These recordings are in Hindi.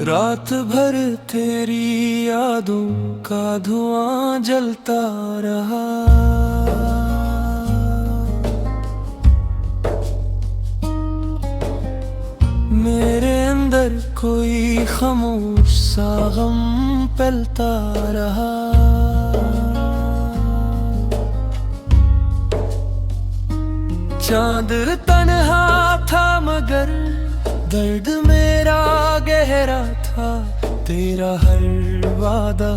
रात भर तेरी यादों का धुआं जलता रहा। मेरे अंदर कोई खामोश सा गम पलता रहा। चांद तन्हा था मगर दर्द मेरा गहरा था। तेरा हर वादा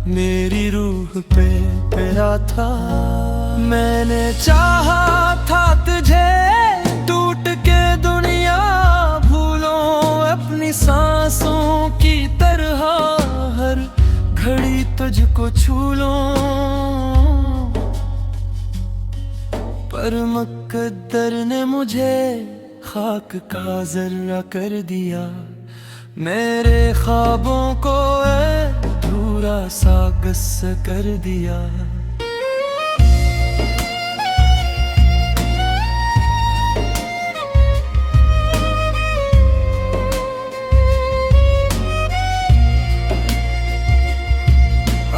मेरी रूह पे पिरा था। मैंने चाहा था तुझे टूट के दुनिया भूलो अपनी सांसों की तरह। हर घड़ी तुझको छू लो पर मुकद्दर ने मुझे खाक का जर्रा कर दिया। मेरे ख्वाबों को अधूरा सा गस्स कर दिया।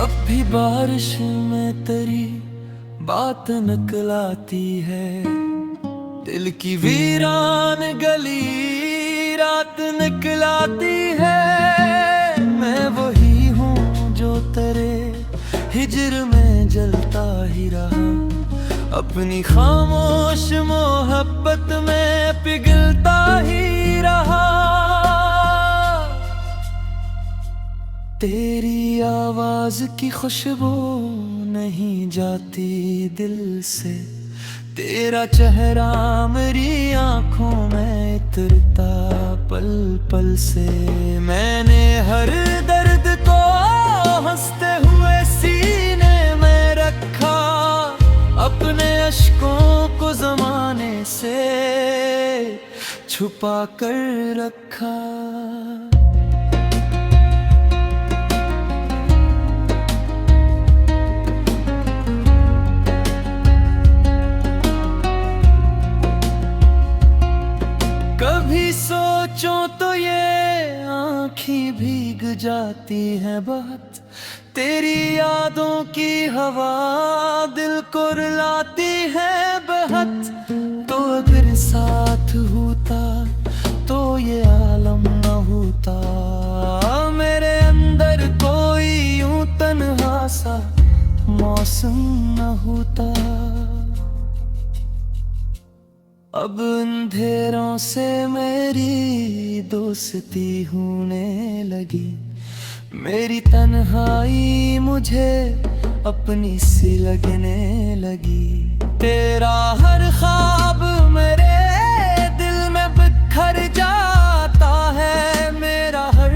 अब भी बारिश में तेरी बात निकलाती है। दिल की वीरान गली रात निकलाती है। मैं वही हूँ जो तेरे हिजर में जलता ही रहा। अपनी खामोश मोहब्बत में पिघलता ही रहा। तेरी आवाज की खुशबू नहीं जाती दिल से। तेरा चेहरा मेरी आंखों में इतरता पल पल से। मैंने हर दर्द को हंसते हुए सीने में रखा। अपने अश्कों को ज़माने से छुपा कर रखा। कभी सोचो तो ये आँखें भीग जाती हैं बहुत। तेरी यादों की हवा दिल को रुलाती है बहुत। तो अगर साथ होता तो ये आलम न होता। मेरे अंदर कोई यूं तन्हा सा मौसम न होता। अब अंधेरों से मेरी दोस्ती होने लगी। मेरी तन्हाई मुझे अपनी सी लगने लगी। तेरा हर ख्वाब मेरे दिल में बिखर जाता है। मेरा हर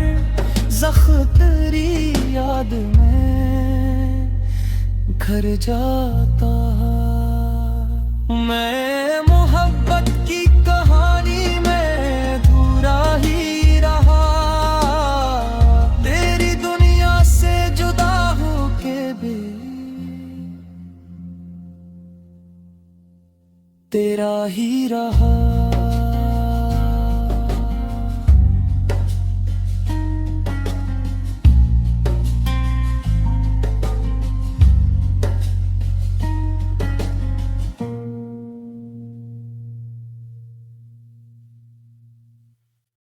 ज़ख्म तेरी याद में घर जाता है। मैं मोहब्बत की कहानी में अधूरा ही रहा। तेरी दुनिया से जुदा होके भी तेरा ही रहा।